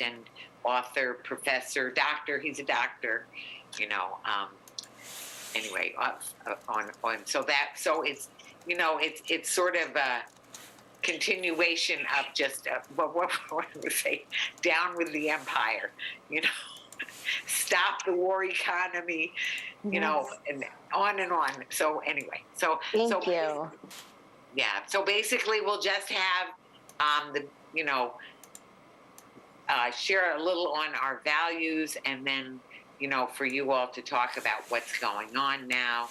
and author, professor, doctor. He's a doctor, anyway, so it's, it's sort of a continuation of just what do we say, down with the empire, stop the war economy, and on and on. So anyway, Thank you. Yeah. So basically, we'll just have share a little on our values, and then for you all to talk about what's going on now,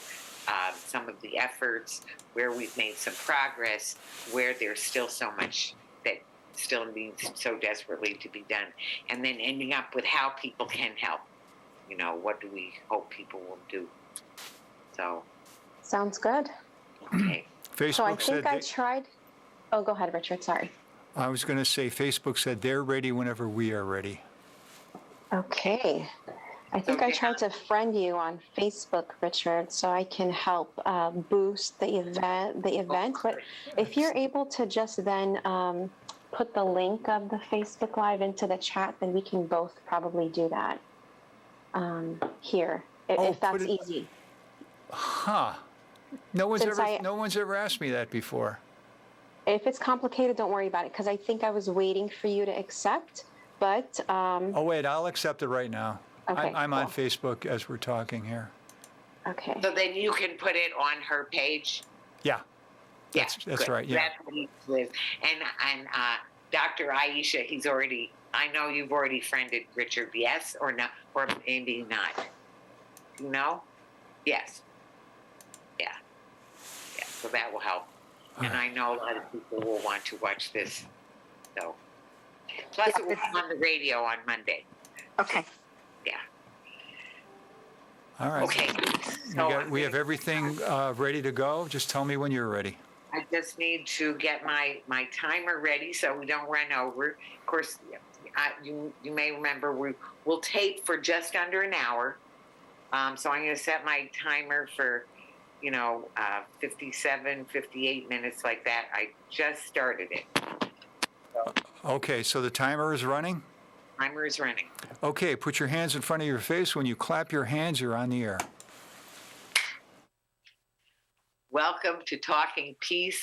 some of the efforts, where we've made some progress, where there's still so much that still needs so desperately to be done, and then ending up with how people can help. What do we hope people will do? So. Sounds good. Okay. Facebook so I think I tried. Oh, go ahead, Richard. Sorry. I was going to say Facebook said they're ready whenever we are ready. Okay. I think I tried to friend you on Facebook, Richard, so I can help boost the event. But if you're able to just then put the link of the Facebook Live into the chat, then we can both probably do that here, if that's easy. Huh. No one's ever asked me that before. If it's complicated, don't worry about it, because I think I was waiting for you to accept, but... Oh, wait, I'll accept it right now. Okay, I'm on Facebook as we're talking here. Okay. So then you can put it on her page? Yeah. That's right, yeah. That's what he says. And Dr. Aisha, I know you've already friended Richard, yes or no, or maybe not. You know? Yes. Yeah. Yeah, so that will help. And I know a lot of people will want to watch this. So, plus it will be on the radio on Monday. Okay. Yeah. All right. Okay. So we have everything ready to go. Just tell me when you're ready. I just need to get my timer ready so we don't run over. Of course, you may remember we'll tape for just under an hour. So I'm going to set my timer for 57, 58 minutes like that. I just started it. So, okay, so the timer is running? Timer is running. Okay, put your hands in front of your face. When you clap your hands, you're on the air. Welcome to Talking Peace,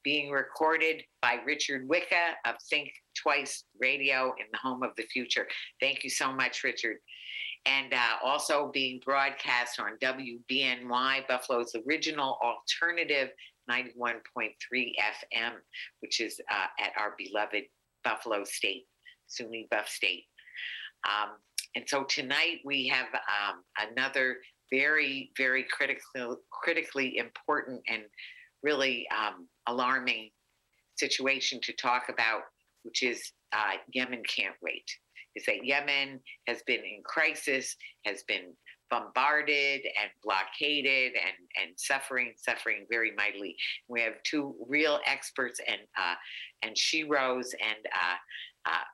being recorded by Richard Wicca of Think Twice Radio in the home of the future. Thank you so much, Richard. And also being broadcast on WBNY, Buffalo's original alternative 91.3 FM, which is at our beloved Buffalo State, SUNY Buff State. And so tonight we have another very, very critically important and really alarming situation to talk about, which is Yemen can't wait. Is that Yemen has been in crisis, has been bombarded and blockaded and suffering very mightily. We have two real experts and sheroes, and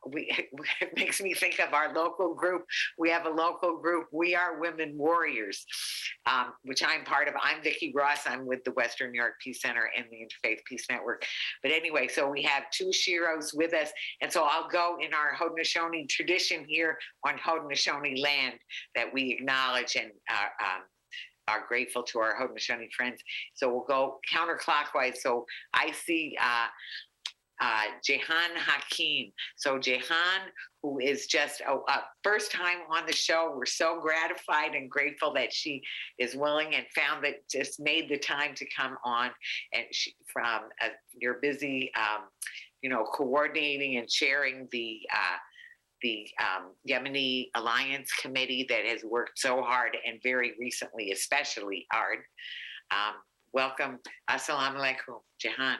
it makes me think of our local group. We have a local group, We Are Women Warriors, which I'm part of. I'm Vicki Ross. I'm with the Western New York Peace Center and the Interfaith Peace Network. But anyway, so we have two sheroes with us. And so I'll go in our Haudenosaunee tradition here on Haudenosaunee land that we acknowledge and are grateful to our Haudenosaunee friends. So we'll go counterclockwise. So I see Jehan Hakim. So Jehan, who is just a first time on the show, we're so gratified and grateful that she is willing and just made the time to come on. And you're busy, coordinating and chairing the Yemeni Alliance Committee that has worked so hard and very recently, especially hard. Welcome. Assalamu alaikum, Jehan.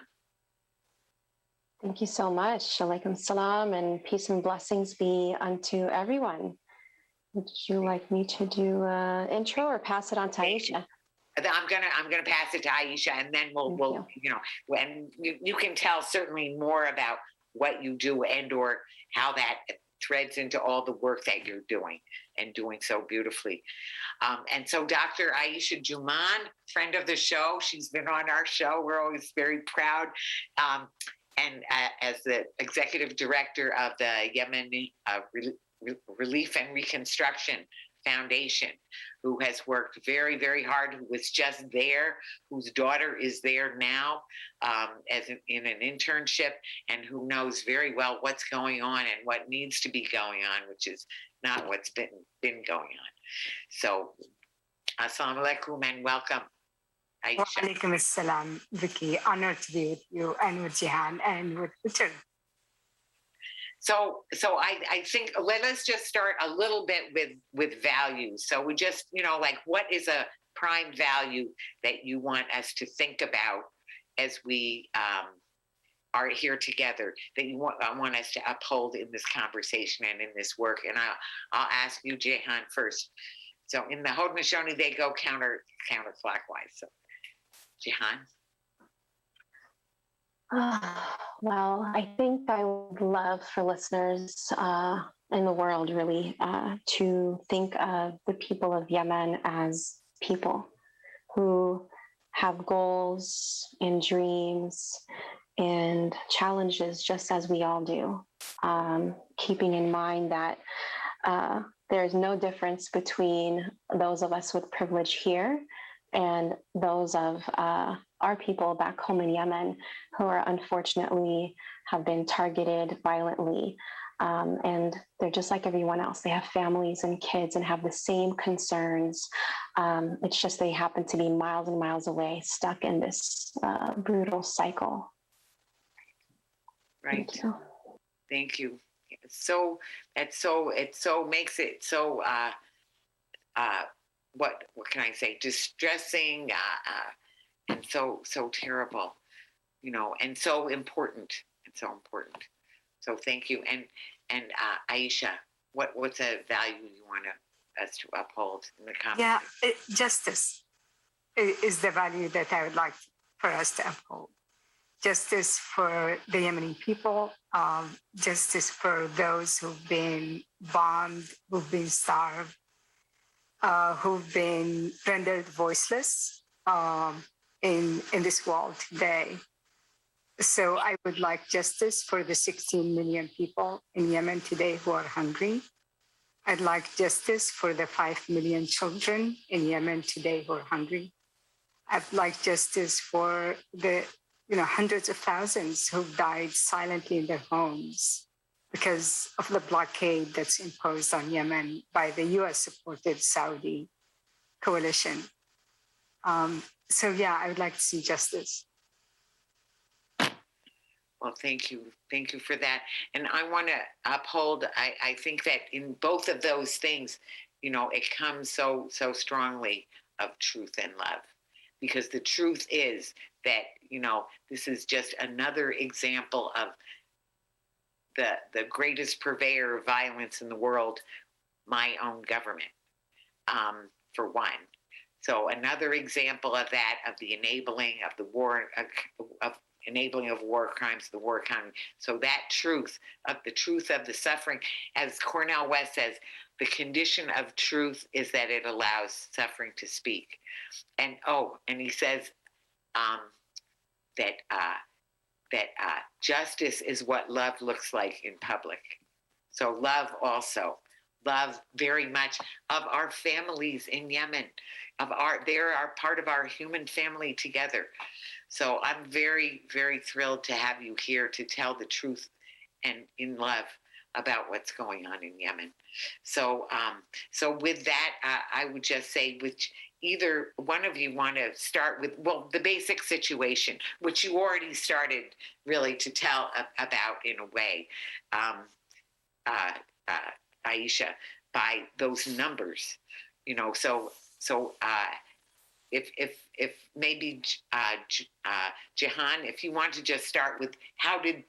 Thank you so much. Alaikum salam, and peace and blessings be unto everyone. Would you like me to do an intro or pass it on to Aisha? I'm gonna pass it to Aisha, and then we'll when you can tell certainly more about what you do and or how that threads into all the work that you're doing and doing so beautifully. And so Dr. Aisha Jumaan, friend of the show, she's been on our show. We're always very proud. and as the executive director of the Yemeni Relief and Reconstruction Foundation, who has worked very, very hard, who was just there, whose daughter is there now in an internship, and who knows very well what's going on and what needs to be going on, which is not what's been going on. So, assalamu alaikum and welcome, Aisha. Wa alaikum assalam, Vicki. Honored to be with you and with Jehan and with Richard. So I think let us just start a little bit with values. So we just, like, what is a prime value that you want us to think about as we are here together, that you want us to uphold in this conversation and in this work? And I'll ask you, Jehan, first. So in the Haudenosaunee, they go counterclockwise. So Jehan. Well, I think I would love for listeners in the world really to think of the people of Yemen as people who have goals and dreams and challenges just as we all do, keeping in mind that there's no difference between those of us with privilege here and those of our people back home in Yemen who are unfortunately have been targeted violently. And they're just like everyone else. They have families and kids and have the same concerns. It's just they happen to be miles and miles away, stuck in this brutal cycle. Right. Thank you. Thank you. It makes it so what can I say? Distressing and so terrible, and so important. So thank you. And Aisha, what's a value you want us to uphold in the conversation? Yeah, justice is the value that I would like for us to uphold. Justice for the Yemeni people, justice for those who've been bombed, who've been starved, who've been rendered voiceless in this world today. So I would like justice for the 16 million people in Yemen today who are hungry. I'd like justice for the 5 million children in Yemen today who are hungry. I'd like justice for the hundreds of thousands who've died silently in their homes because of the blockade that's imposed on Yemen by the US-supported Saudi coalition. So yeah, I would like to see justice. Well, thank you. Thank you for that. And I want to uphold, I think that in both of those things, it comes so strongly of truth and love. Because the truth is that, this is just another example of the greatest purveyor of violence in the world, my own government, for one. So another example of that, of the enabling of the war, of enabling of war crimes, the war economy. So that truth of the suffering, as Cornel West says, the condition of truth is that it allows suffering to speak. And he says that justice is what love looks like in public. So love very much of our families in Yemen, they are part of our human family together. So I'm very, very thrilled to have you here to tell the truth and in love about what's going on in Yemen. So with that, I would just say, which either one of you want to start with, well, the basic situation, which you already started really to tell about in a way, Aisha, by those numbers, so if maybe Jehan, if you want to just start with how did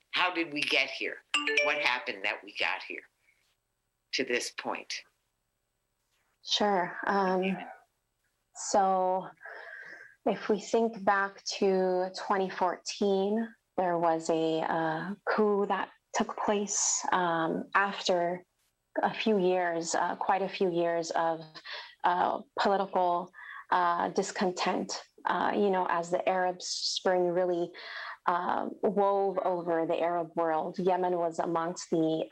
we get here? What happened that we got here to this point? Sure. So if we think back to 2014, there was a coup that took place after quite a few years of political discontent, as the Arab Spring really wove over the Arab world. Yemen was amongst the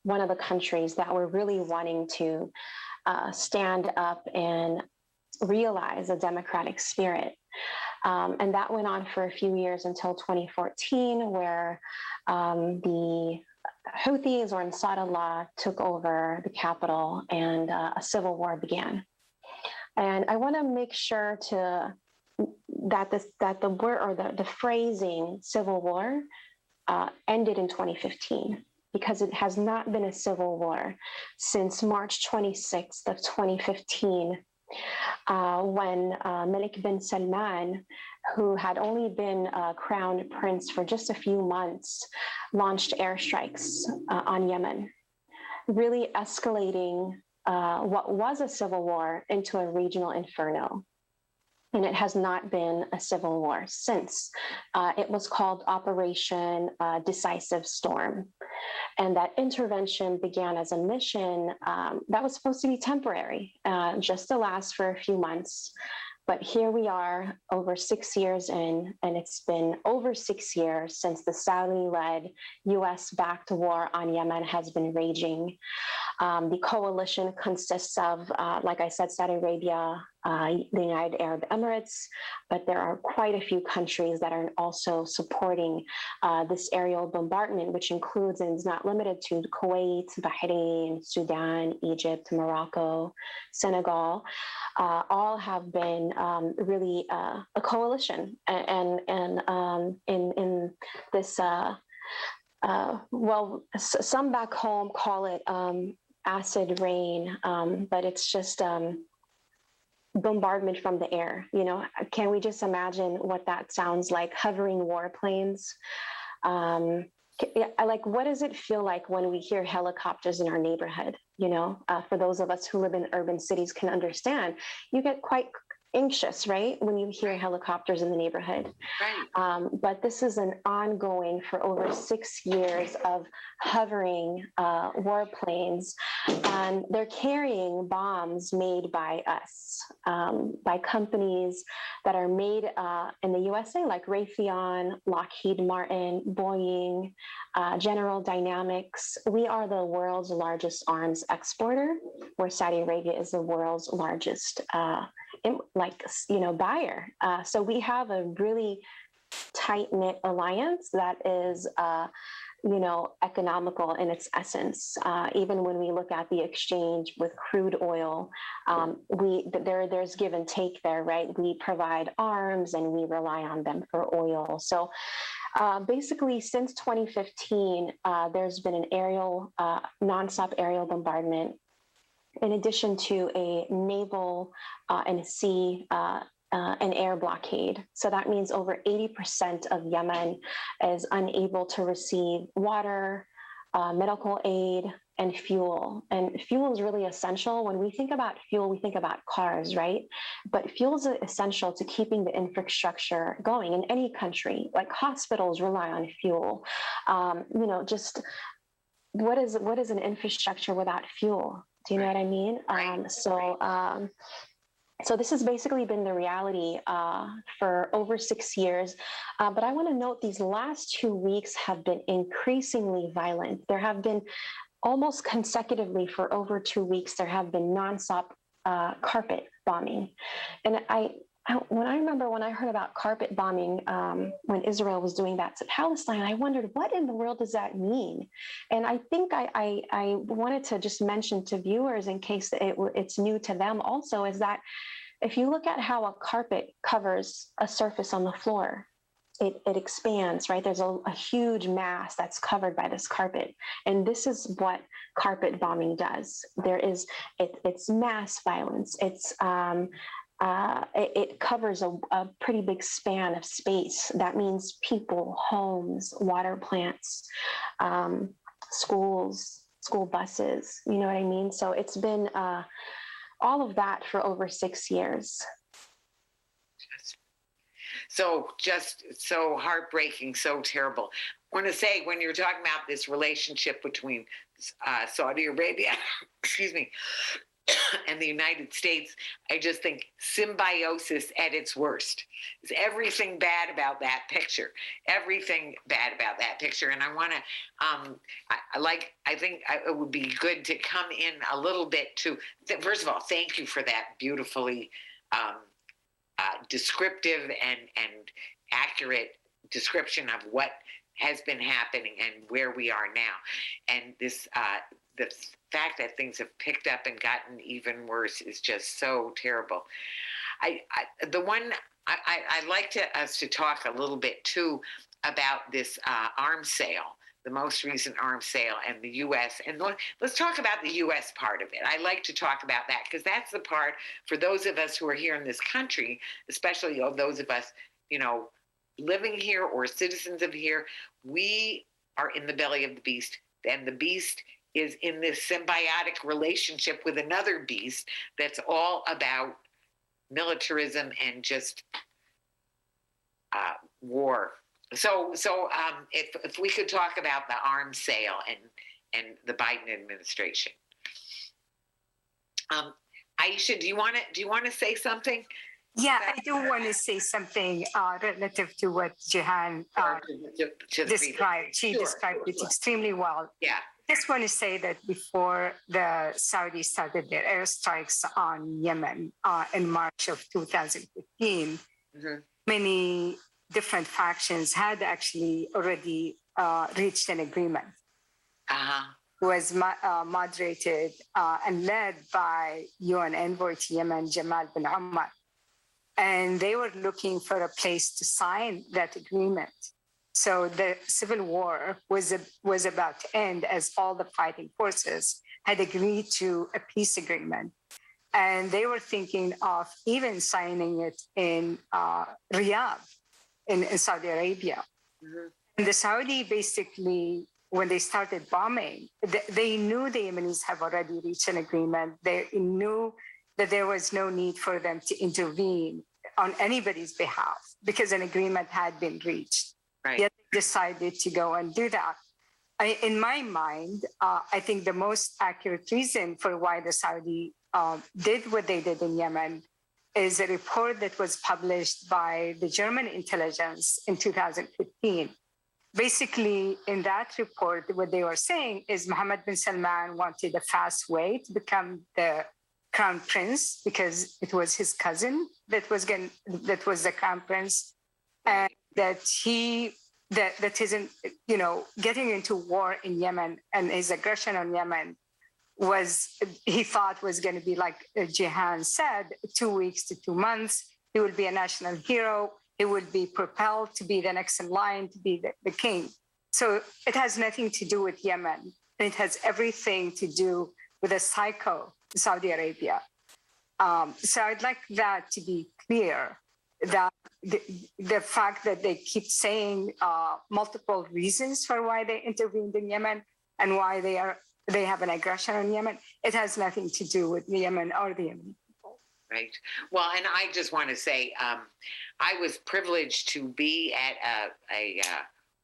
one of the countries that were really wanting to stand up and realize a democratic spirit. And that went on for a few years until 2014, where the Houthis, or Ansarullah, took over the capital and a civil war began. And I want to make sure that the word, or the phrasing civil war ended in 2015, because it has not been a civil war since March 26th of 2015, when Malik bin Salman, who had only been crowned prince for just a few months, launched airstrikes on Yemen, really escalating what was a civil war into a regional inferno. And it has not been a civil war since. It was called Operation Decisive Storm. And that intervention began as a mission that was supposed to be temporary, just to last for a few months. But here we are, over 6 years in, and it's been over 6 years since the Saudi-led US-backed war on Yemen has been raging. The coalition consists of, like I said, Saudi Arabia, the United Arab Emirates, but there are quite a few countries that are also supporting this aerial bombardment, which includes and is not limited to Kuwait, Bahrain, Sudan, Egypt, Morocco, Senegal. All have been really a coalition, and in this. Well, some back home call it acid rain, but it's just bombardment from the air. You know, can we just imagine what that sounds like? Hovering warplanes. Like, what does it feel like when we hear helicopters in our neighborhood? You know, for those of us who live in urban cities can understand, you get quite anxious, right, when you hear helicopters in the neighborhood. Right. But this is an ongoing for over 6 years of hovering warplanes, and they're carrying bombs made by us, by companies that are made in the USA, like Raytheon, Lockheed Martin, Boeing, General Dynamics. We are the world's largest arms exporter, where Saudi Arabia is the world's largest buyer. So we have a really tight-knit alliance that is, economical in its essence. Even when we look at the exchange with crude oil, there's give and take there, right? We provide arms and we rely on them for oil. So basically, since 2015, there's been an nonstop aerial bombardment, in addition to a naval and a sea and air blockade. So that means over 80% of Yemen is unable to receive water, medical aid, and fuel. And fuel is really essential. When we think about fuel, we think about cars, right? But fuel is essential to keeping the infrastructure going in any country. Like, hospitals rely on fuel. Just what is an infrastructure without fuel? Do you know what I mean? So this has basically been the reality for over 6 years. But I want to note these last 2 weeks have been increasingly violent. There have been almost consecutively for over 2 weeks, there have been nonstop carpet bombing. And when I heard about carpet bombing, when Israel was doing that to Palestine, I wondered, what in the world does that mean? And I think I wanted to just mention to viewers, in case it's new to them also, is that if you look at how a carpet covers a surface on the floor, it expands, right? There's a huge mass that's covered by this carpet. And this is what carpet bombing does. It's mass violence. It covers a pretty big span of space. That means people, homes, water plants, schools, school buses, you know what I mean? So it's been all of that for over 6 years. So just so heartbreaking, so terrible. I want to say, when you're talking about this relationship between Saudi Arabia, excuse me, and the United States, I just think symbiosis at its worst. There's everything bad about that picture. Everything bad about that picture. And I want to, I think it would be good to come in a little bit to, first of all, thank you for that beautifully descriptive and accurate description of what has been happening and where we are now. And this, the fact that things have picked up and gotten even worse is just so terrible. I'd like us to talk a little bit too about this arms sale, the most recent arms sale, and the U.S. And let's talk about the U.S. part of it. I like to talk about that because that's the part for those of us who are here in this country, especially those of us, living here or citizens of here. We are in the belly of the beast, and the beast is in this symbiotic relationship with another beast that's all about militarism and just war. So if we could talk about the arms sale and the Biden administration. Aisha, do you want to say something? Yeah, I do want to say something relative to what Jehan described. She described it extremely well. Yeah. I just want to say that before the Saudis started their airstrikes on Yemen in March of 2015, many different factions had actually already reached an agreement. It was moderated and led by UN envoy to Yemen, Jamal bin Umar. And they were looking for a place to sign that agreement. So the civil war was about to end as all the fighting forces had agreed to a peace agreement. And they were thinking of even signing it in Riyadh in Saudi Arabia. And the Saudi basically, when they started bombing, they knew the Yemenis have already reached an agreement. They knew that there was no need for them to intervene on anybody's behalf because an agreement had been reached. Right. Yet they decided to go and do that. In my mind, I think the most accurate reason for why the Saudi did what they did in Yemen is a report that was published by the German intelligence in 2015. Basically, in that report, what they were saying is Mohammed bin Salman wanted a fast way to become the crown prince because it was his cousin that was the crown prince, and that his getting into war in Yemen and his aggression on Yemen he thought was going to be, like Jehan said, 2 weeks to 2 months. He would be a national hero. He would be propelled to be the next in line to be the king. So it has nothing to do with Yemen. It has everything to do with a psycho Saudi Arabia. So I'd like that to be clear, that the fact that they keep saying multiple reasons for why they intervened in Yemen and why they have an aggression on Yemen, it has nothing to do with Yemen or the Yemeni people. Right. Well, and I just want to say, I was privileged to be at a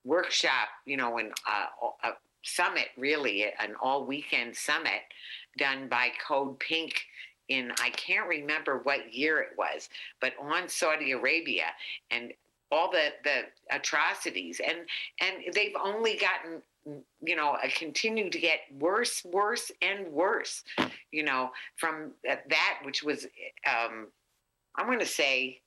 workshop, in a summit, really, an all-weekend summit done by Code Pink I can't remember what year it was, but on Saudi Arabia and all the atrocities. And they've only gotten, continue to get worse and worse, from that, which was, I'm going to say,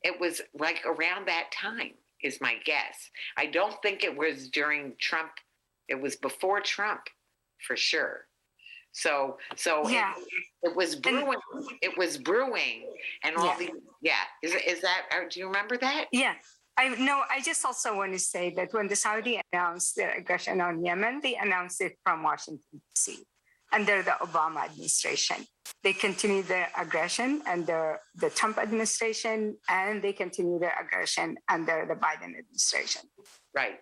it was like around that time is my guess. I don't think it was during Trump. It was before Trump, for sure. So yeah. It was brewing. It was brewing, and all the Is that? Do you remember that? Yeah. I just also want to say that when the Saudi announced their aggression on Yemen, they announced it from Washington, D.C. under the Obama administration. They continued their aggression under the Trump administration, and they continue their aggression under the Biden administration. Right.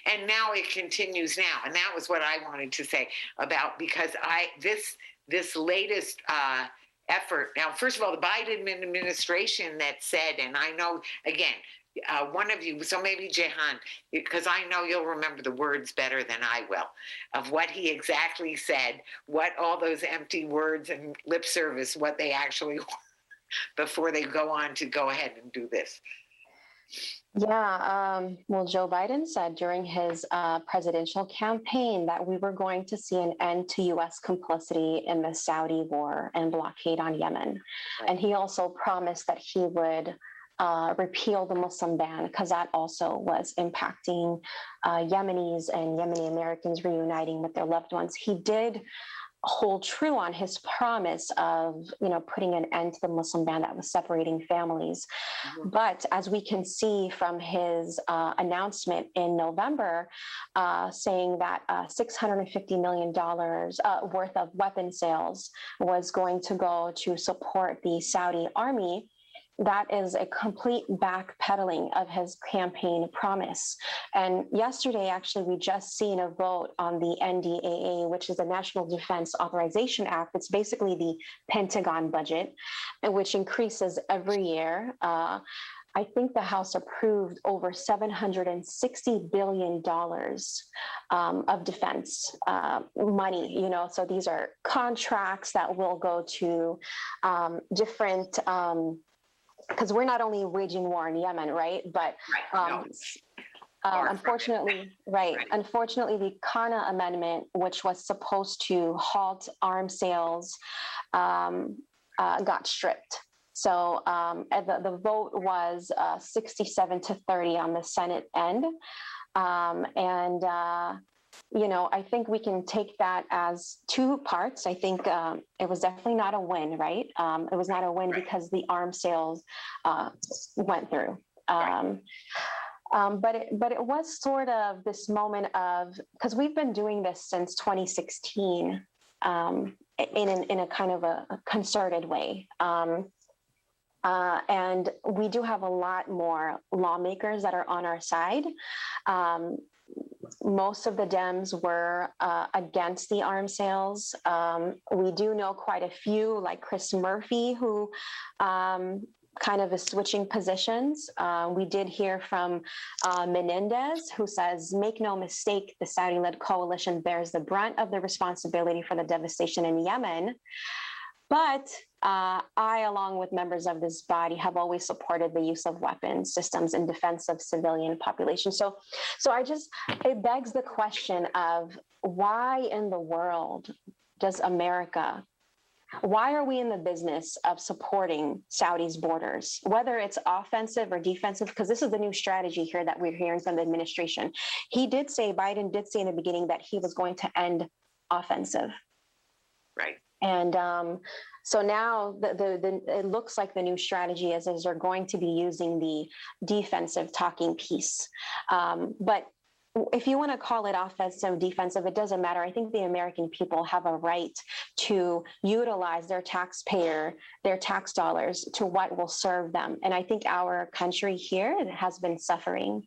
And now it continues now. And that was what I wanted to say about, because this latest effort. Now, first of all, the Biden administration that said, and I know, again, one of you, so maybe Jehan, because I know you'll remember the words better than I will, of what he exactly said, what all those empty words and lip service, what they actually before they go on to go ahead and do this. Yeah, well, Joe Biden said during his presidential campaign that we were going to see an end to U.S. complicity in the Saudi war and blockade on Yemen. Right. And he also promised that he would repeal the Muslim ban, because that also was impacting Yemenis and Yemeni Americans reuniting with their loved ones. He did hold true on his promise of, putting an end to the Muslim ban that was separating families. Mm-hmm. But as we can see from his announcement in November, saying that $650 million worth of weapon sales was going to go to support the Saudi army, that is a complete backpedaling of his campaign promise. And yesterday, actually, we just seen a vote on the NDAA, which is the National Defense Authorization Act. It's basically the Pentagon budget, which increases every year. I think the House approved over $760 billion of defense money, so these are contracts that will go to different, because we're not only waging war in Yemen, right? But unfortunately, unfortunately, the Kana Amendment, which was supposed to halt arms sales, got stripped. So the vote was 67-30 on the Senate end. I think we can take that as two parts. I think it was definitely not a win, right? It was not a win because the arms sales went through. But it was sort of this moment of, because we've been doing this since 2016 in a kind of a concerted way. And we do have a lot more lawmakers that are on our side. Most of the Dems were against the arms sales. We do know quite a few, like Chris Murphy, who kind of is switching positions. We did hear from Menendez, who says, make no mistake, the Saudi-led coalition bears the brunt of the responsibility for the devastation in Yemen. But I, along with members of this body, have always supported the use of weapons systems in defense of civilian population. So it begs the question of why in the world does America, why are we in the business of supporting Saudi's borders, whether it's offensive or defensive? Because this is the new strategy here that we're hearing from the administration. Biden did say in the beginning that he was going to end offensive. Right. And so now it looks like the new strategy is they're going to be using the defensive talking piece. But if you want to call it offensive, defensive, it doesn't matter. I think the American people have a right to utilize their tax dollars to what will serve them. And I think our country here has been suffering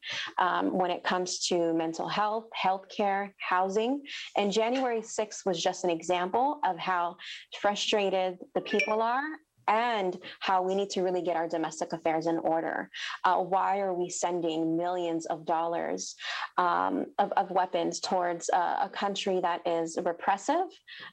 when it comes to mental health, healthcare, housing. And January 6th was just an example of how frustrated the people are and how we need to really get our domestic affairs in order. Why are we sending millions of dollars of weapons towards a country that is repressive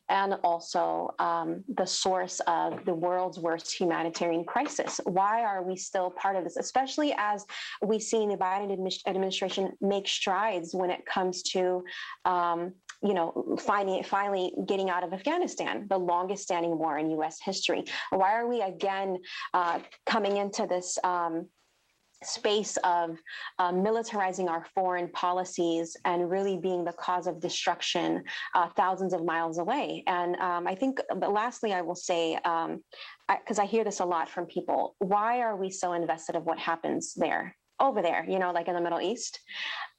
and also the source of the world's worst humanitarian crisis? Why are we still part of this, especially as we see the Biden administration make strides when it comes to finally getting out of Afghanistan, the longest standing war in U.S. history? Why are we again coming into this space of militarizing our foreign policies and really being the cause of destruction thousands of miles away? And I think, but lastly, I will say, because I hear this a lot from people, why are we so invested in what happens over there, like in the Middle East?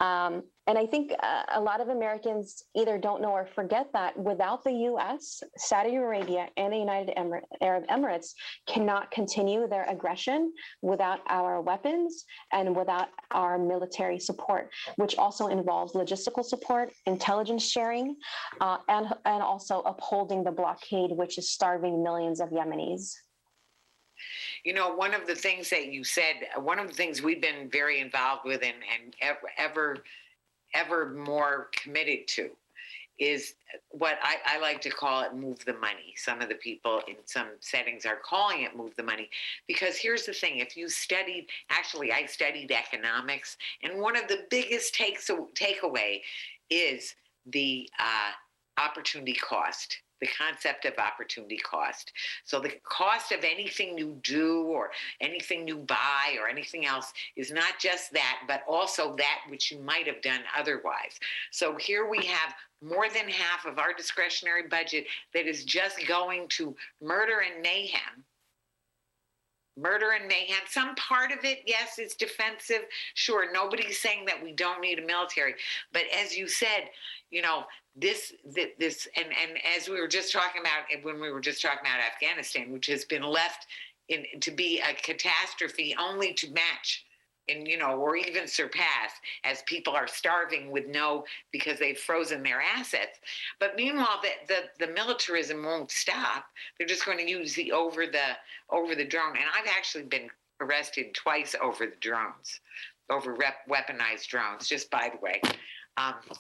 And I think a lot of Americans either don't know or forget that without the U.S., Saudi Arabia and the United Arab Emirates cannot continue their aggression without our weapons and without our military support, which also involves logistical support, intelligence sharing, and also upholding the blockade, which is starving millions of Yemenis. You know, one of the things that you said, one of the things we've been very involved with and ever more committed to is what I like to call it move the money. Some of the people in some settings are calling it move the money, because here's the thing. If you studied, actually I studied economics, and one of the biggest takeaway is the opportunity cost, the concept of opportunity cost. So the cost of anything you do or anything you buy or anything else is not just that, but also that which you might have done otherwise. So here we have more than half of our discretionary budget that is just going to murder and mayhem. Murder and mayhem. Some part of it, yes, is defensive. Sure, nobody's saying that we don't need a military. But as you said, you know, this and as we were just talking about when we were just talking about Afghanistan, which has been left to be a catastrophe only to match and, you know, or even surpass, as people are starving because they've frozen their assets. But meanwhile, the militarism won't stop. They're just going to use the over the drone. And I've actually been arrested twice over the drones, over weaponized drones, just by the way.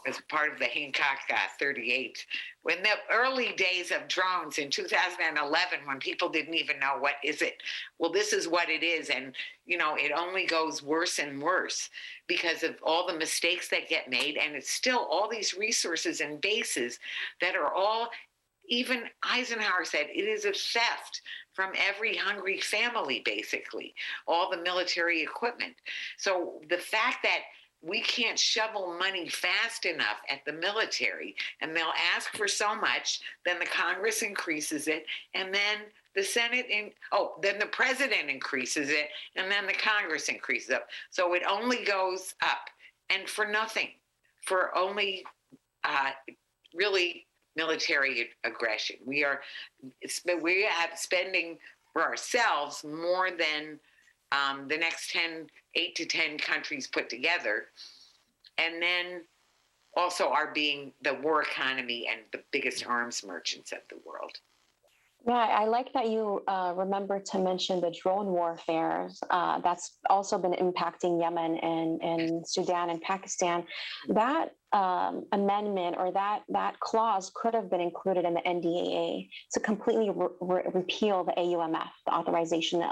As part of the Hancock 38. When the early days of drones in 2011, when people didn't even know what is it, well, this is what it is. And, you know, it only goes worse and worse because of all the mistakes that get made. And it's still all these resources and bases that are all, even Eisenhower said, it is a theft from every hungry family, basically, all the military equipment. So the fact that we can't shovel money fast enough at the military, and they'll ask for so much, then the Congress increases it, and then the Senate, then the president increases it, and then the Congress increases it. So it only goes up, and for nothing, for only really military aggression. We are spending for ourselves more than the next 8 to 10 countries put together, and then also are being the war economy and the biggest arms merchants of the world. Yeah, I like that you remember to mention the drone warfare. That's also been impacting Yemen and Sudan and Pakistan. That amendment or that clause could have been included in the NDAA to completely repeal the AUMF, the authorization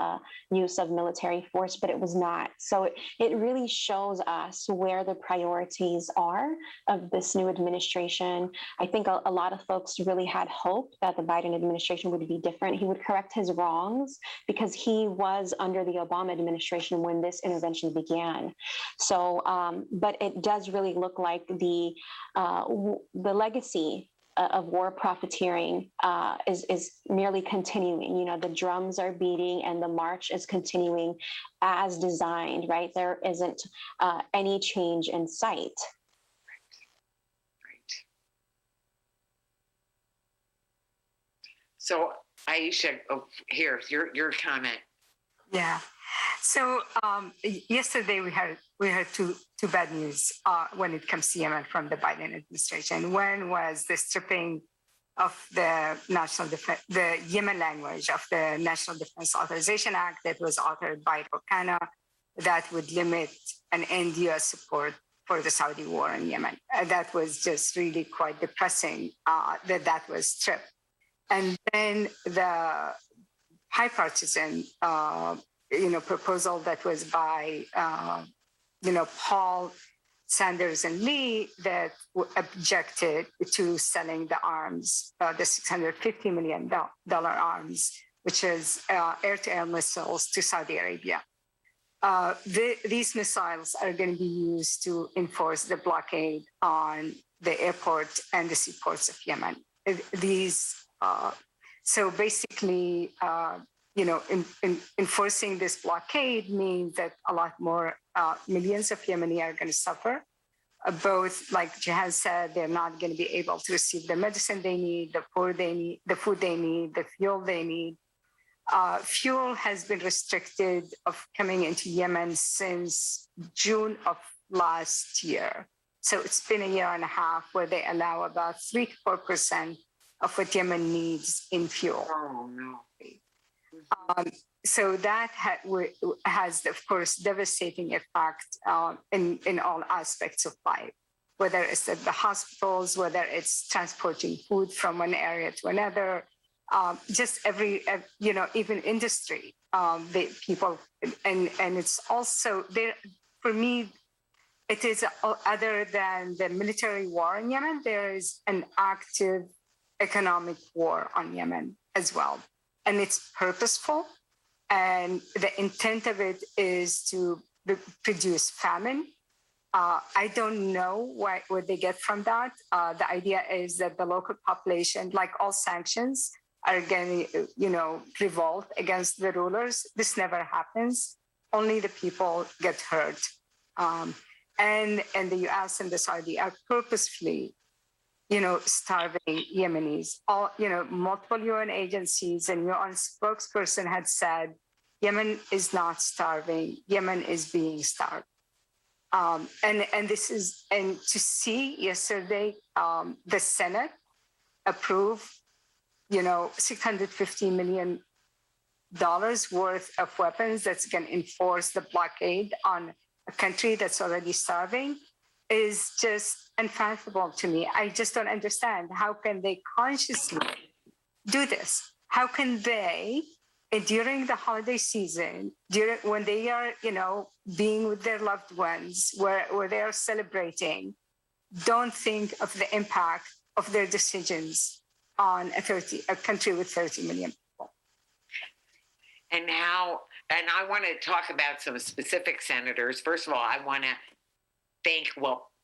use of military force, but it was not. So it really shows us where the priorities are of this new administration. I think a lot of folks really had hope that the Biden administration would be different. He would correct his wrongs because he was under the Obama administration when this intervention began. So, but it does really look like the legacy of war profiteering is merely continuing. You know, the drums are beating and the march is continuing as designed, right? There isn't any change in sight. Right. So, Aisha, here, your comment. Yeah. So yesterday we had two bad news when it comes to Yemen from the Biden administration. One was the stripping of the Yemen language of the National Defense Authorization Act that was authored by Rouhani that would limit and end U.S. support for the Saudi war in Yemen. That was just really quite depressing that was stripped. And then the bipartisan proposal that was by, Paul, Sanders, and Lee that objected to selling the arms, the $650 million arms, which is air-to-air missiles to Saudi Arabia. These missiles are going to be used to enforce the blockade on the airport and the seaports of Yemen. So basically, enforcing this blockade means that a lot more millions of Yemeni are going to suffer. Both, like Jehan said, they're not going to be able to receive the medicine they need, the food they need, the fuel they need. Fuel has been restricted of coming into Yemen since June of last year. So it's been a year and a half where they allow about 3 to 4% of what Yemen needs in fuel. Oh, no. So that has, of course, devastating effect in all aspects of life, whether it's at the hospitals, whether it's transporting food from one area to another, just every, even industry, the people, and it's also there, for me, it is other than the military war in Yemen, there is an active economic war on Yemen as well. And it's purposeful. And the intent of it is to produce famine. I don't know what they get from that. The idea is that the local population, like all sanctions, are going to, revolt against the rulers. This never happens. Only the people get hurt. And the U.S. and the Saudi are purposefully, starving Yemenis. All, multiple UN agencies and UN spokesperson had said, Yemen is not starving. Yemen is being starved. And this is, and to see yesterday, the Senate approve, $650 million worth of weapons that's going to enforce the blockade on a country that's already starving is just unfathomable to me. I just don't understand. How can they consciously do this? How can they, during the holiday season, when they are, being with their loved ones, where they are celebrating, don't think of the impact of their decisions on a country with 30 million people? And I want to talk about some specific senators. First of all, I want to thank,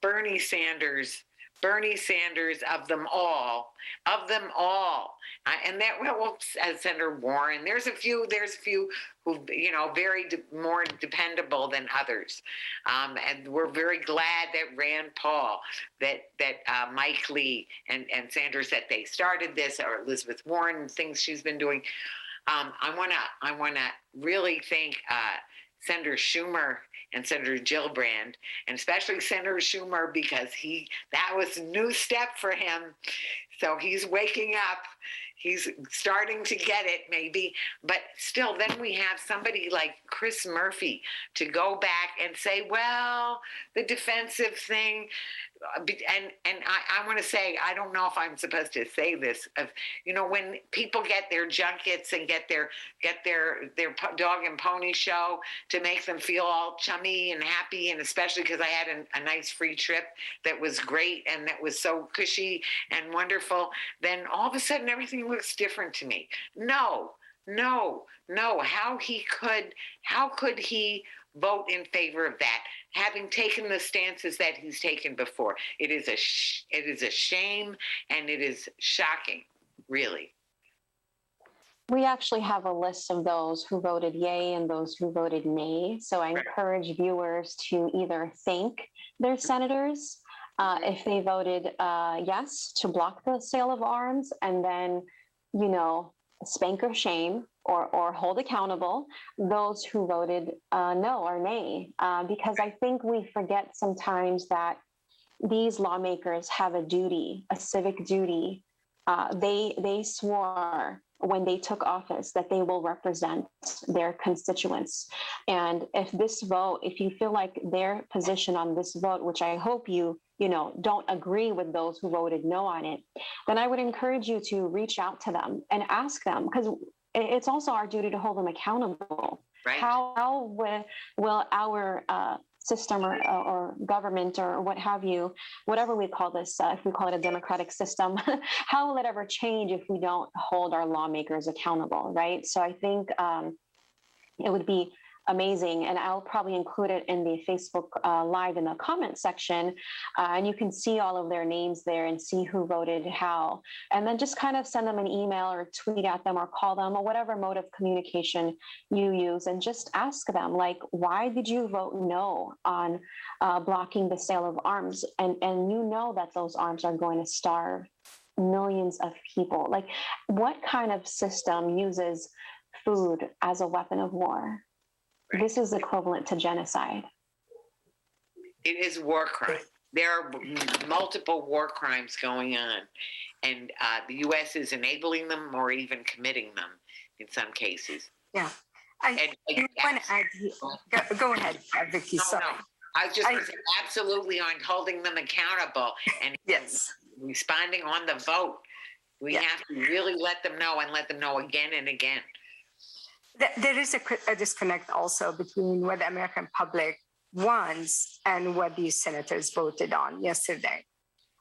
Bernie Sanders of them all, and that, Senator Warren, there's a few who, very more dependable than others. And we're very glad that Rand Paul, that Mike Lee and Sanders, that they started this, or Elizabeth Warren, things she's been doing. I want to really thank Senator Schumer and Senator Gillibrand, and especially Senator Schumer, because that was a new step for him. So he's waking up. He's starting to get it, maybe. But still, then we have somebody like Chris Murphy to go back and say, well, the defensive thing. And I want to say, I don't know if I'm supposed to say this, when people get their junkets and get their dog and pony show to make them feel all chummy and happy, and especially because I had a nice free trip that was great and that was so cushy and wonderful, then all of a sudden everything looks different to me. No. How could he vote in favor of that, having taken the stances that he's taken before? It is a shame, and it is shocking, really. We actually have a list of those who voted yay and those who voted nay. So I encourage viewers to either thank their senators if they voted yes to block the sale of arms, and then, spank or shame or hold accountable those who voted no or nay, because I think we forget sometimes that these lawmakers have a civic duty. They swore when they took office that they will represent their constituents. And if you feel like their position on this vote, which I hope you don't agree with those who voted no on it, then I would encourage you to reach out to them and ask them, because it's also our duty to hold them accountable. Right. How will our system or government or what have you, whatever we call this, if we call it a democratic system, how will it ever change if we don't hold our lawmakers accountable, right? So I think it would be amazing, and I'll probably include it in the Facebook Live in the comment section, and you can see all of their names there and see who voted how, and then just kind of send them an email or tweet at them or call them or whatever mode of communication you use, and just ask them, like, why did you vote no on blocking the sale of arms, and that those arms are going to starve millions of people? Like, what kind of system uses food as a weapon of war? This is equivalent to genocide. It is war crime. There are multiple war crimes going on. and the U.S. is enabling them or even committing them in some cases. Yeah. I want to add, go ahead, Vicki. Sorry. No. I was just absolutely on holding them accountable and yes, responding on the vote. We have to really let them know and let them know again and again. There is a disconnect also between what the American public wants and what these senators voted on yesterday.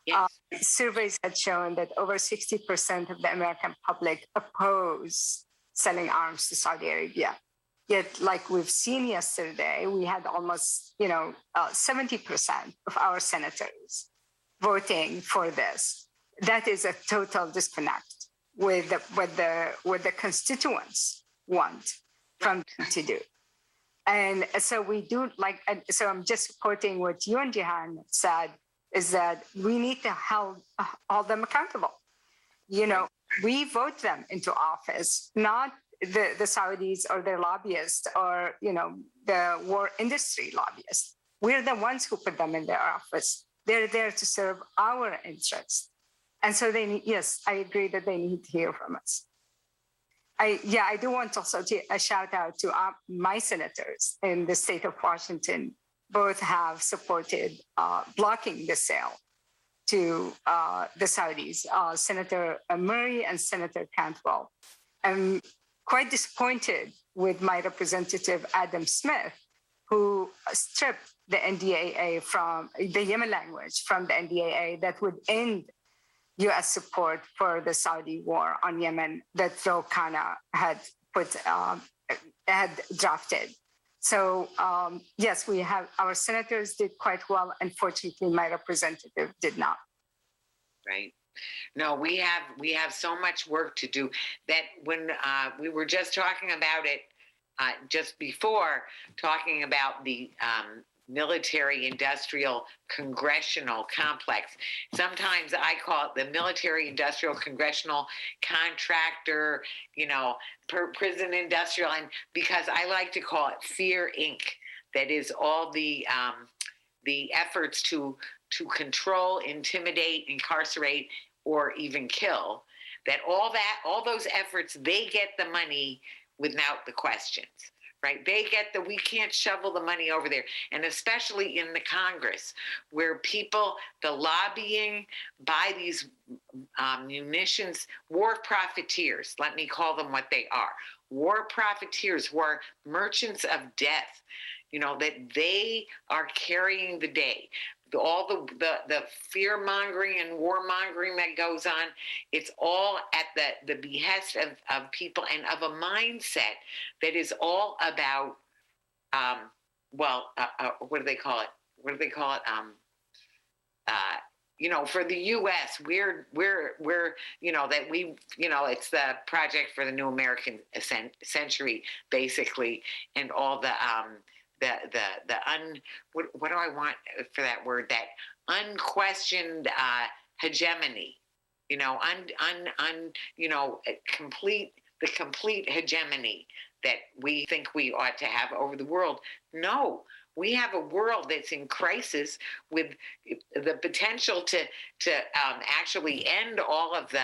Yes. Surveys had shown that over 60% of the American public oppose selling arms to Saudi Arabia. Yet, like we've seen yesterday, we had almost 70% of our senators voting for this. That is a total disconnect with what the constituents want from them to do. And so we do so I'm just supporting what you and Jehan said, is that we need to hold them accountable. We vote them into office, not the Saudis or their lobbyists or, the war industry lobbyists. We're the ones who put them in their office. They're there to serve our interests. And so I agree that they need to hear from us. I do want also to a shout out to my senators in the state of Washington. Both have supported blocking the sale to the Saudis, Senator Murray and Senator Cantwell. I'm quite disappointed with my representative, Adam Smith, who stripped the NDAA from the Yemen language from the NDAA that would end U.S. support for the Saudi war on Yemen that Joe Kana had drafted. So yes, we have our senators did quite well. Unfortunately, my representative did not. Right. No, we have so much work to do that when we were just talking about it just before talking about the military-industrial congressional complex. Sometimes I call it the military-industrial congressional contractor, prison industrial, and because I like to call it Fear Inc. That is all the efforts to control, intimidate, incarcerate, or even kill. All those efforts, they get the money without the questions. Right? They get we can't shovel the money over there. And especially in the Congress, where the lobbying by these munitions, war profiteers, let me call them what they are, war profiteers who are merchants of death, that they are carrying the day. All the fear-mongering and war-mongering that goes on, it's all at the behest of people and of a mindset that is all about, what do they call it? For the U.S., we're that we, it's the project for the new American century, basically, and all what do I want for that word? That unquestioned hegemony, complete hegemony that we think we ought to have over the world. No, we have a world that's in crisis with the potential to actually end all of the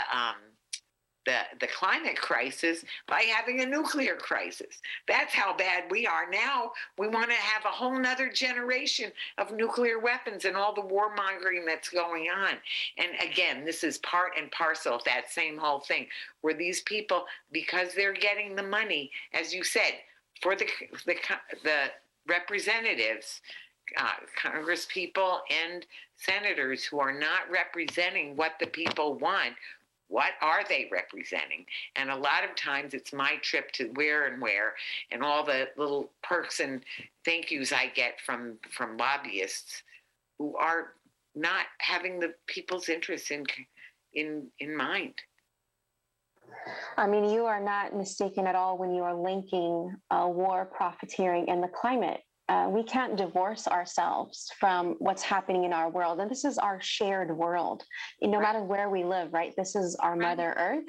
climate crisis by having a nuclear crisis. That's how bad we are now. We want to have a whole nother generation of nuclear weapons and all the warmongering that's going on. And again, this is part and parcel of that same whole thing, where these people, because they're getting the money, as you said, for the representatives, Congress people and senators who are not representing what the people want. What are they representing? And a lot of times it's my trip to where and all the little perks and thank yous I get from lobbyists who are not having the people's interests in mind. I mean, you are not mistaken at all when you are linking war profiteering and the climate we can't divorce ourselves from what's happening in our world. And this is our shared world, no matter where we live, right? This is our Mother Earth,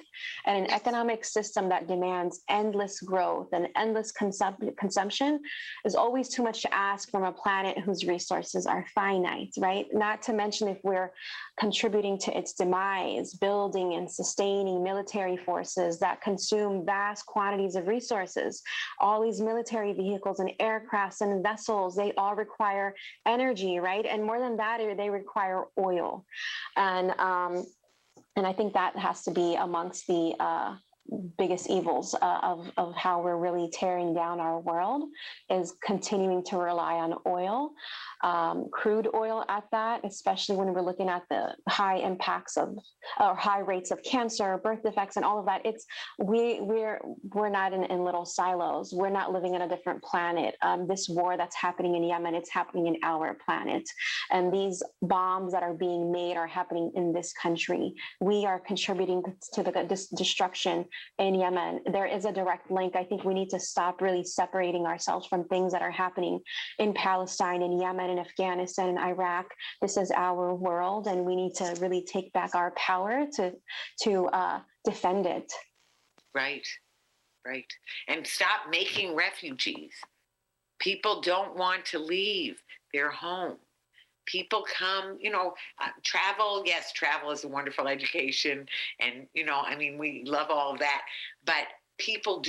and an economic system that demands endless growth and endless consumption is always too much to ask from a planet whose resources are finite, right? Not to mention if we're contributing to its demise, building and sustaining military forces that consume vast quantities of resources. All these military vehicles and aircrafts and vessels, they all require energy, right? And more than that, they require oil. And I think that has to be amongst the biggest evils of how we're really tearing down our world, is continuing to rely on oil, crude oil at that, especially when we're looking at the high impacts of or high rates of cancer, birth defects, and all of that. It's we're not in little silos. We're not living on a different planet. This war that's happening in Yemen, it's happening in our planet, and these bombs that are being made are happening in this country. We are contributing to the destruction in Yemen. There is a direct link. I think we need to stop really separating ourselves from things that are happening in Palestine, in Yemen, in Afghanistan, in Iraq. This is our world, and we need to really take back our power to defend it. Right. And stop making refugees. People don't want to leave their home. People come, travel. Yes, travel is a wonderful education. And, we love all of that. But people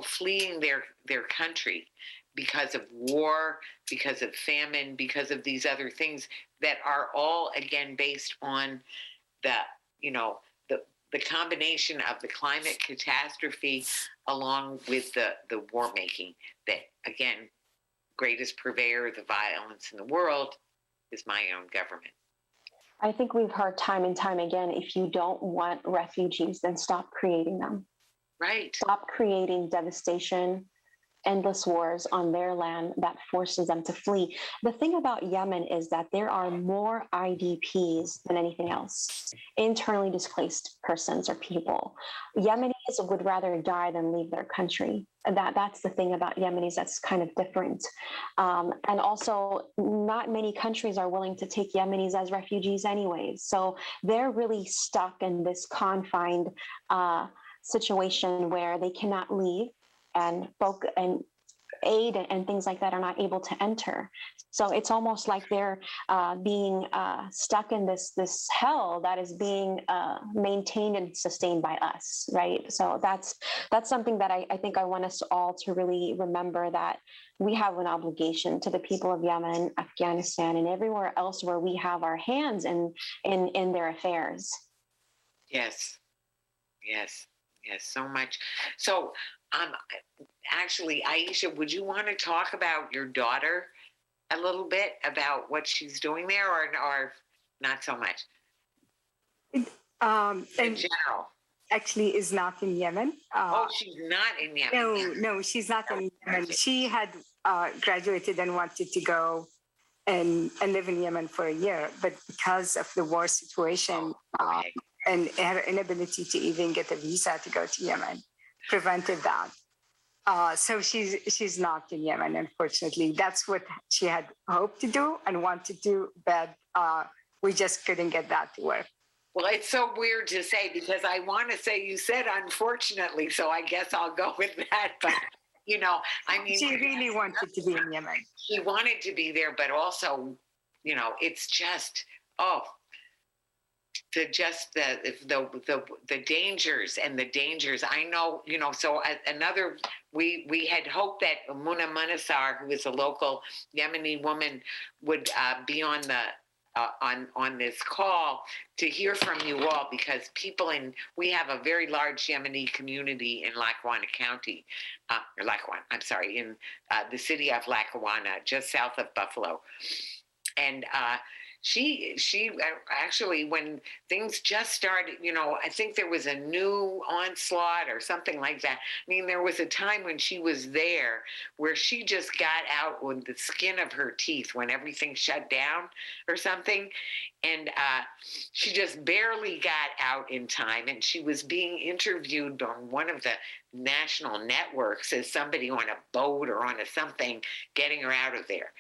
fleeing their country because of war, because of famine, because of these other things that are all, again, based on the combination of the climate catastrophe along with the war making that, again, greatest purveyor of the violence in the world is my own government. I think we've heard time and time again, if you don't want refugees, then stop creating them. Right. Stop creating devastation, endless wars on their land that forces them to flee. The thing about Yemen is that there are more IDPs than anything else, internally displaced persons or people. Yemenis would rather die than leave their country. That's the thing about Yemenis that's kind of different. And also, not many countries are willing to take Yemenis as refugees anyways. So they're really stuck in this confined situation where they cannot leave, and aid and things like that are not able to enter. So it's almost like they're being stuck in this hell that is being maintained and sustained by us, right? So that's something that I think I want us all to really remember, that we have an obligation to the people of Yemen, Afghanistan, and everywhere else where we have our hands in their affairs. Yes, so much. So actually, Aisha, would you want to talk about your daughter a little bit, about what she's doing there, or not so much? In general. Actually is not in Yemen. She's not in Yemen. No, she's not in Yemen. She had graduated and wanted to go and live in Yemen for a year, but because of the war situation and her inability to even get a visa to go to Yemen, prevented that. So she's not in Yemen, unfortunately. That's what she had hoped to do and wanted to do, but we just couldn't get that to work. Well, it's so weird to say, because I want to say you said unfortunately, so I guess I'll go with that. But, she really wanted to be in Yemen. She wanted to be there, but also, it's just, the dangers and the dangers. I know, so we had hoped that Muna Manasar, who is a local Yemeni woman, would be on this call to hear from you all, because we have a very large Yemeni community in Lackawanna County, in the city of Lackawanna, just south of Buffalo. And she actually, when things just started, I think there was a new onslaught or something like that. I mean, there was a time when she was there where she just got out with the skin of her teeth when everything shut down or something. And she just barely got out in time. And she was being interviewed on one of the national networks as somebody on a boat or on a something getting her out of there.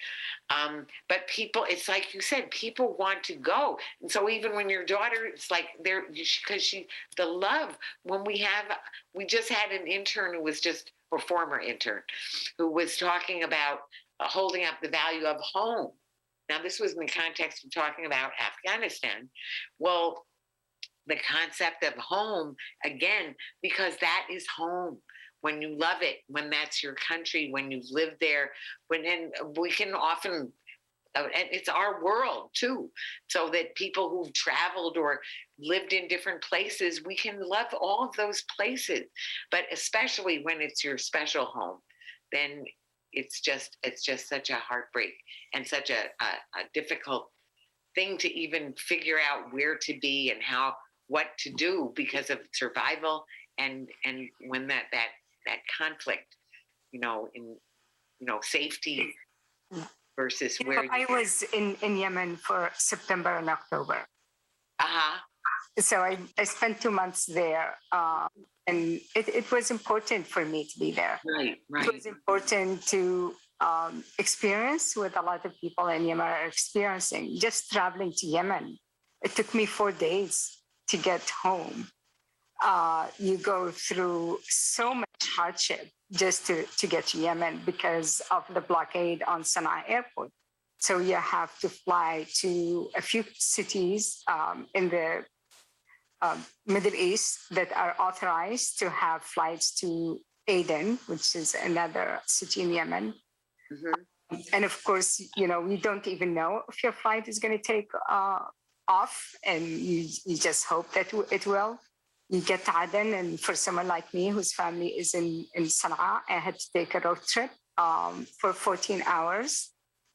But people, it's like you said, people want to go. And so even when your daughter, it's like they're, because the love, when we just had an intern who was just, or former intern, who was talking about holding up the value of home. Now, this was in the context of talking about Afghanistan. Well, the concept of home, again, because that is home. When you love it, when that's your country, when you've lived there, and we can often, and it's our world too, so that people who've traveled or lived in different places, we can love all of those places. But especially when it's your special home, then it's just such a heartbreak and such a difficult thing to even figure out where to be and what to do because of survival and when that conflict, in safety versus where I was in Yemen for September and October. So I spent 2 months there, and it was important for me to be there. Right. It was important to experience what a lot of people in Yemen are experiencing. Just traveling to Yemen, it took me 4 days to get home. You go through so much hardship just to get to Yemen because of the blockade on Sana'a airport. So you have to fly to a few cities in the Middle East that are authorized to have flights to Aden, which is another city in Yemen. Mm-hmm. And of course, we don't even know if your flight is going to take off, and you just hope that it will. You get to Aden, and for someone like me whose family is in Sana'a, I had to take a road trip for 14 hours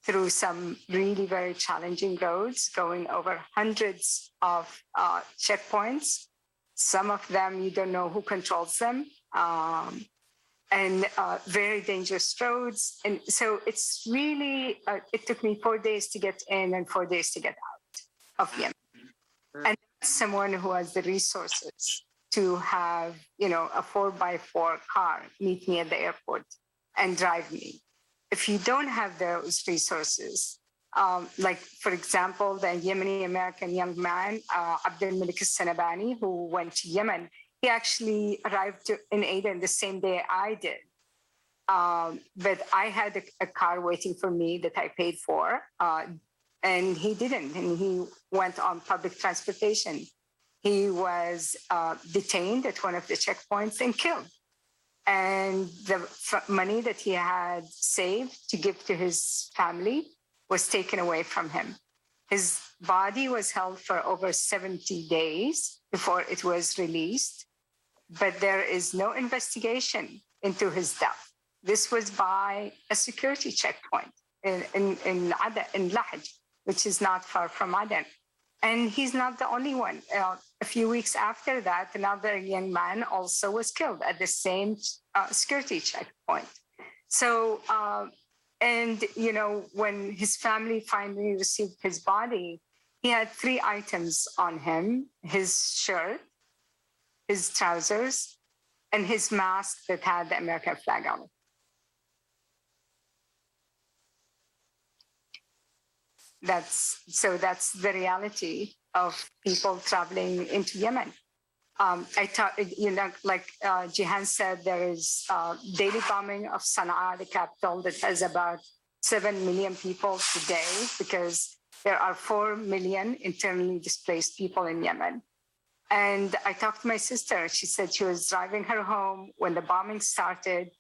through some really very challenging roads, going over hundreds of checkpoints. Some of them, you don't know who controls them, and very dangerous roads. And so it's really, it took me 4 days to get in and 4 days to get out of Yemen. And someone who has the resources to have, a 4x4 car meet me at the airport and drive me. If you don't have those resources, like, for example, the Yemeni American young man, Abdul Malik al-Sanabani, who went to Yemen, he actually arrived in Aden the same day I did. But I had a car waiting for me that I paid for, and he didn't, and he went on public transportation. He was detained at one of the checkpoints and killed. And the money that he had saved to give to his family was taken away from him. His body was held for over 70 days before it was released, but there is no investigation into his death. This was by a security checkpoint in Lahj, which is not far from Aden. And he's not the only one. A few weeks after that, another young man also was killed at the same security checkpoint. So, when his family finally received his body, he had 3 items on him: his shirt, his trousers, and his mask that had the American flag on it. That's the reality of people traveling into Yemen. I thought, like Jehan said, there is daily bombing of Sana'a, the capital, that has about 7 million people today, because there are 4 million internally displaced people in Yemen. And I talked to my sister. She said she was driving her home when the bombing started,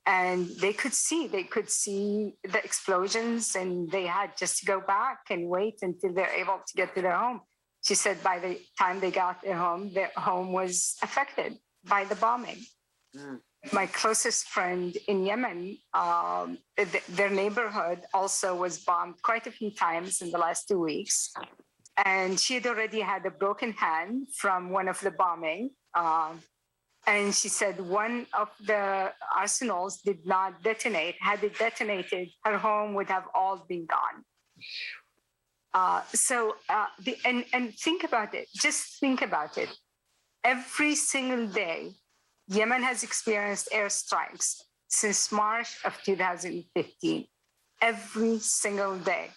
and they could see the explosions, and they had just to go back and wait until they're able to get to their home. She said by the time they got their home was affected by the bombing. Mm. My closest friend in Yemen, their neighborhood also was bombed quite a few times in the last 2 weeks. And she had already had a broken hand from one of the bombing. And she said one of the arsenals did not detonate. Had it detonated, her home would have all been gone. And think about it. Just think about it. Every single day, Yemen has experienced airstrikes since March of 2015. Every single day.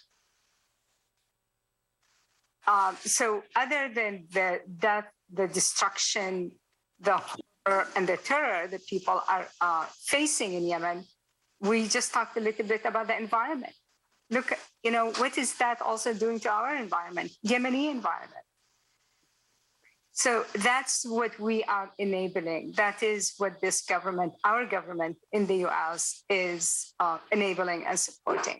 So other than the death, the destruction, the horror, and the terror that people are facing in Yemen, we just talked a little bit about the environment. Look, what is that also doing to our environment, Yemeni environment? So that's what we are enabling. That is what this government, our government in the US, is enabling and supporting.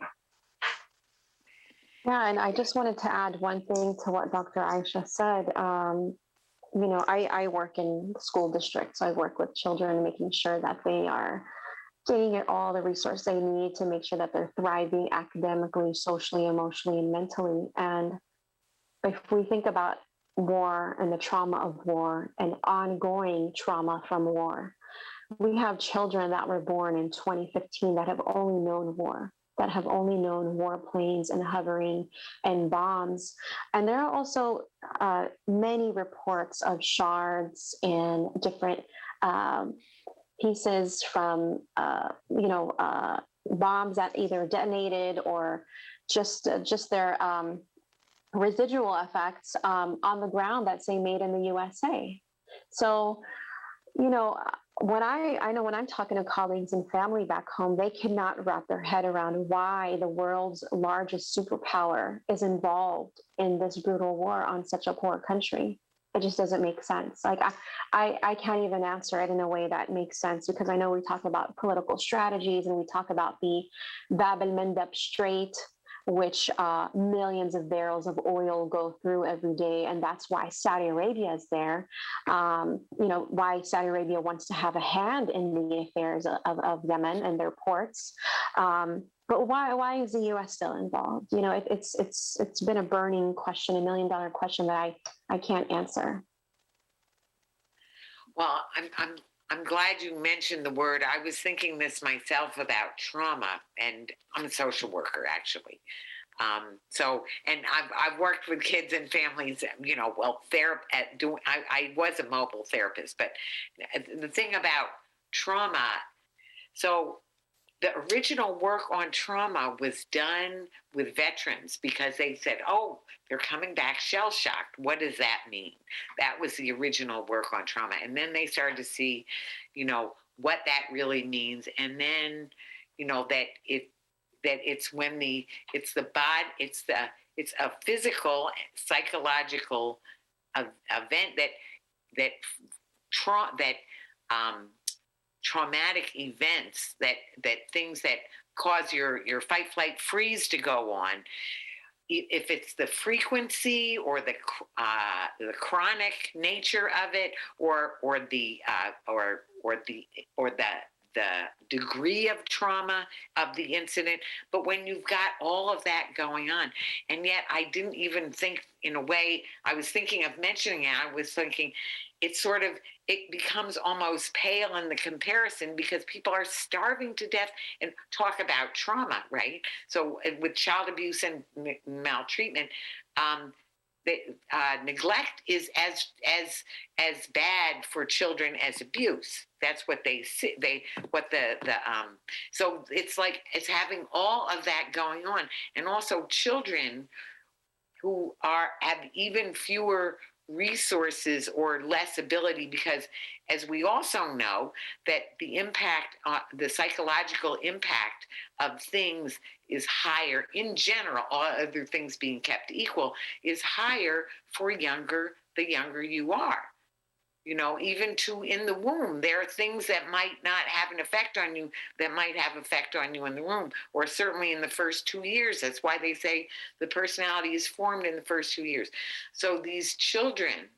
Yeah, and I just wanted to add one thing to what Dr. Aisha said. I work in school districts. I work with children, making sure that they are getting all the resources they need to make sure that they're thriving academically, socially, emotionally, and mentally. And if we think about war and the trauma of war and ongoing trauma from war, we have children that were born in 2015 that have only known war, that have only known warplanes and hovering and bombs. And there are also many reports of shards and different pieces from, bombs that either detonated or just their residual effects on the ground that say made in the USA. So, when I'm talking to colleagues and family back home, they cannot wrap their head around why the world's largest superpower is involved in this brutal war on such a poor country. It just doesn't make sense. Like I can't even answer it in a way that makes sense, because I know we talk about political strategies and we talk about the Bab el-Mandeb Strait, which millions of barrels of oil go through every day. And that's why Saudi Arabia is there. Why Saudi Arabia wants to have a hand in the affairs of Yemen and their ports. But why is the U.S. still involved? It's been a burning question, $1 million question that I can't answer. Well, I'm glad you mentioned the word. I was thinking this myself about trauma, and I'm a social worker, actually. And I've worked with kids and families, I was a mobile therapist, but the thing about trauma, so the original work on trauma was done with veterans because they said, oh, they're coming back shell-shocked. What does that mean? That was the original work on trauma. And then they started to see, what that really means. And then, it's a physical, psychological event traumatic events, that things that cause your fight, flight, freeze to go on. If it's the frequency or the chronic nature of it, or the degree of trauma of the incident, but when you've got all of that going on, and yet I didn't even think, in a way, I was thinking of mentioning it, I was thinking it becomes almost pale in the comparison, because people are starving to death and talk about trauma, right? So with child abuse and maltreatment, neglect is as bad for children as abuse. That's what so it's like it's having all of that going on, and also children who have even fewer resources or less ability, because as we also know that the psychological impact of things is higher in general, all other things being kept equal, is higher for the younger you are. Even in the womb, there are things that might not have an effect on you that might have effect on you in the womb, or certainly in the first 2 years. That's why they say the personality is formed in the first 2 years. So these children,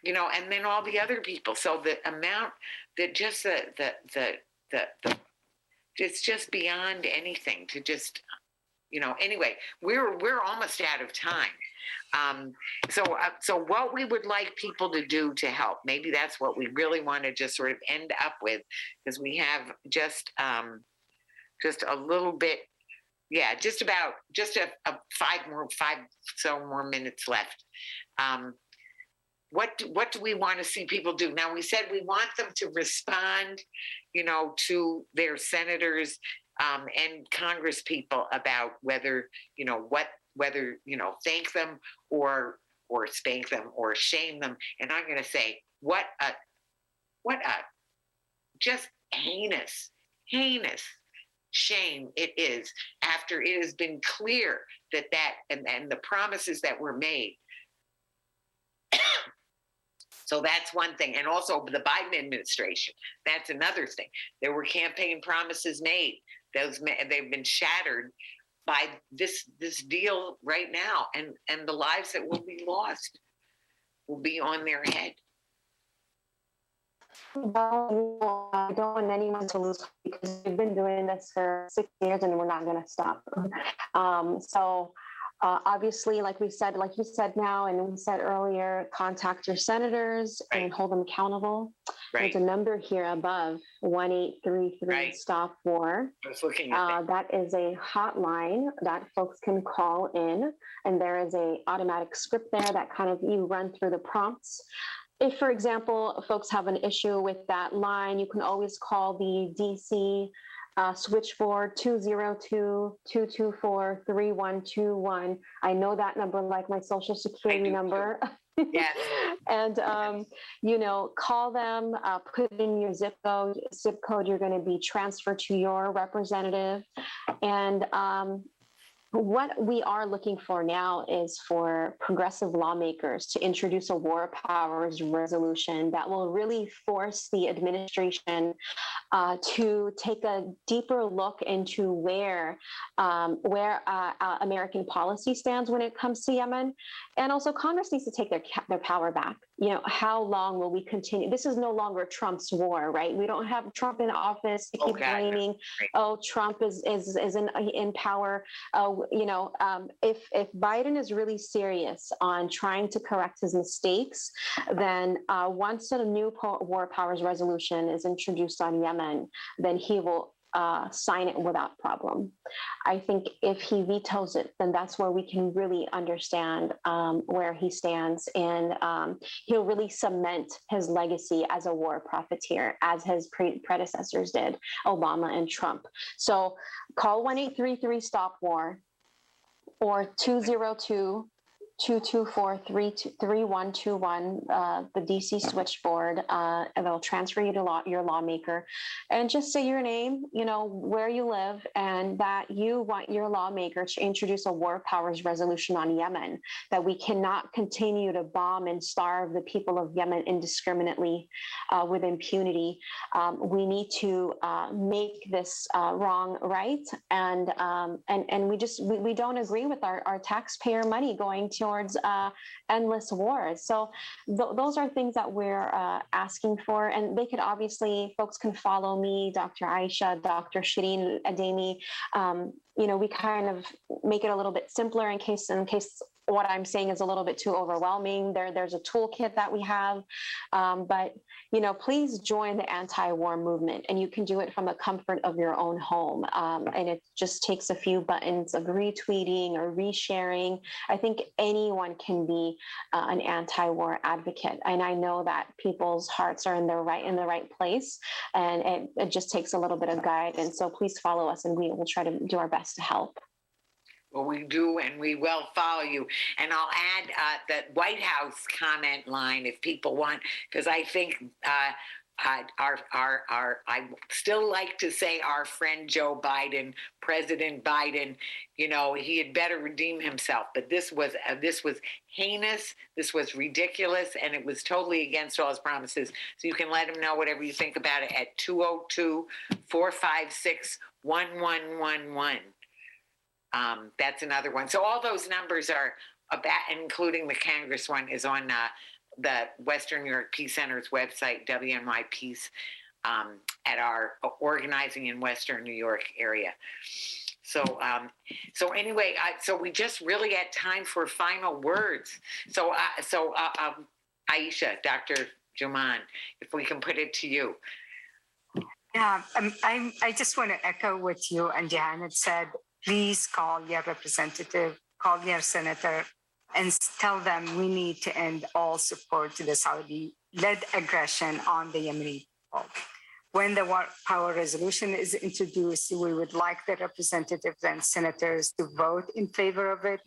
and then all the other people. So the amount that just it's just beyond anything to just, anyway, we're almost out of time. So what we would like people to do to help, maybe that's what we really want to just sort of end up with, because we have just a little bit, yeah, just a five more minutes left. What do we want to see people do? Now, we said we want them to respond, to their senators and Congress people about whether, thank them or spank them or shame them. And I'm going to say, what a just heinous shame it is, after it has been clear that and the promises that were made. So that's one thing. And also the Biden administration, that's another thing. There were campaign promises made. They've been shattered by this deal right now. And the lives that will be lost will be on their head. Well, I don't want anyone to lose hope, because we've been doing this for 6 years and we're not going to stop. Obviously, like you said now, and we said earlier, contact your senators and hold them accountable. Right. There's a number here above, 1-833 Stop War. I was looking at that is a hotline that folks can call in, and there is a automatic script there that kind of you run through the prompts. If, for example, folks have an issue with that line, you can always call the DC switchboard 202-224-3121. I know that number like my social security number. Yes. And, call them, put in your zip code you're going to be transferred to your representative. And what we are looking for now is for progressive lawmakers to introduce a war powers resolution that will really force the administration to take a deeper look into where American policy stands when it comes to Yemen. And also Congress needs to take their power back. How long will we continue? This is no longer Trump's war, right? We don't have Trump in office to keep blaming, Trump is in power. If Biden is really serious on trying to correct his mistakes, then once a new war powers resolution is introduced on Yemen, then he will sign it without problem. I think if he vetoes it, then that's where we can really understand where he stands, and he'll really cement his legacy as a war profiteer, as his predecessors did, Obama and Trump. So call 1-833 Stop War or 202-224-3121, the DC switchboard, and they'll transfer you to your lawmaker, and just say your name, where you live, and that you want your lawmaker to introduce a war powers resolution on Yemen, that we cannot continue to bomb and starve the people of Yemen indiscriminately with impunity. We need to make this wrong right, and we don't agree with our taxpayer money going towards endless wars. So those are things that we're asking for. And they could folks can follow me, Dr. Aisha, Dr. Shireen Ademi. We kind of make it a little bit simpler in case what I'm saying is a little bit too overwhelming. There's a toolkit that we have, but please join the anti-war movement, and you can do it from the comfort of your own home. And it just takes a few buttons of retweeting or resharing. I think anyone can be an anti-war advocate, and I know that people's hearts are in the right place, and it just takes a little bit of guidance. So please follow us, and we will try to do our best to help. Well, we do, and we will follow you. And I'll add the White House comment line if people want, because I think I still like to say our friend Joe Biden, President Biden, he had better redeem himself. But this was heinous, this was ridiculous, and it was totally against all his promises. So you can let him know whatever you think about it at 202-456-1111. That's another one. So all those numbers are about, including the Congress one, is on the Western New York Peace Center's website, WNYPC, at our Organizing in Western New York area. So anyway, so we just really had time for final words. So Aisha, Dr. Jumaan, if we can put it to you. Yeah, I just want to echo what you and Jehan had said. please call your representative, call your senator, and tell them we need to end all support to the Saudi-led aggression on the Yemeni people. When the war power resolution is introduced, we would like the representatives and senators to vote in favor of it.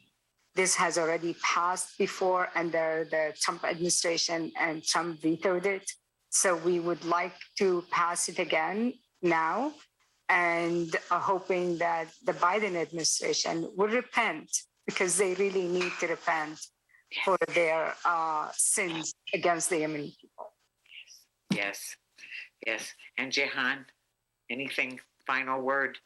This has already passed before under the Trump administration, and Trump vetoed it. So we would like to pass it again now, and hoping that the Biden administration will repent, because they really need to repent for their sins against the Yemeni people. Yes, yes. And Jehan, anything, final word?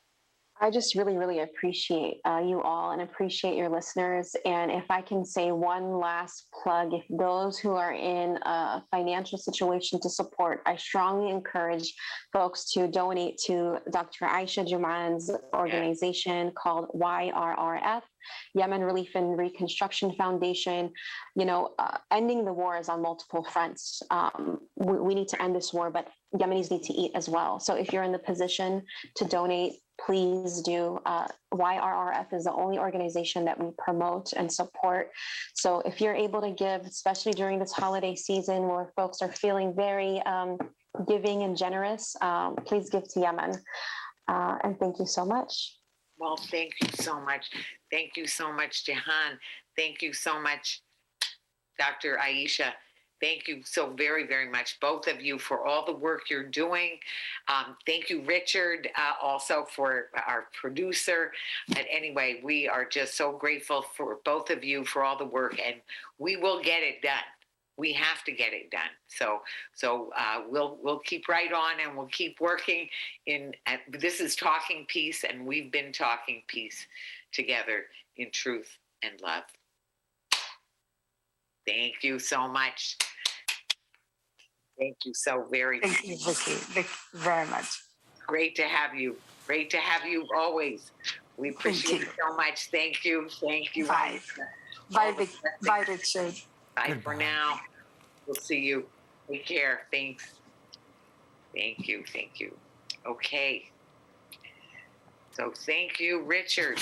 I just really, really appreciate you all and appreciate your listeners. And if I can say one last plug, if those who are in a financial situation to support, I strongly encourage folks to donate to Dr. Aisha Jumaan's organization called YRRF, Yemen Relief and Reconstruction Foundation. Ending the war is on multiple fronts. We need to end this war, but Yemenis need to eat as well. So if you're in the position to donate, please do. YRRF is the only organization that we promote and support. So if you're able to give, especially during this holiday season where folks are feeling very giving and generous, please give to Yemen. And thank you so much. Well, thank you so much. Thank you so much, Jehan. Thank you so much, Dr. Aisha. Thank you so very, very much, both of you, for all the work you're doing. Thank you, Richard, also for our producer. But anyway, we are just so grateful for both of you for all the work, and we will get it done. We have to get it done. So we'll keep right on, and we'll keep working. This is Talking Peace, and we've been talking peace together in truth and love. Thank you so much. Thank you so very much. Thank you, Vicki, very much. Great to have you. Great to have you always. We appreciate it so much. Thank you. Thank you. Bye. Bye, Vicki. Bye, Richard. Bye Goodbye. for now. We'll see you. Take care. Thanks. Thank you. Thank you. Okay. So thank you, Richard.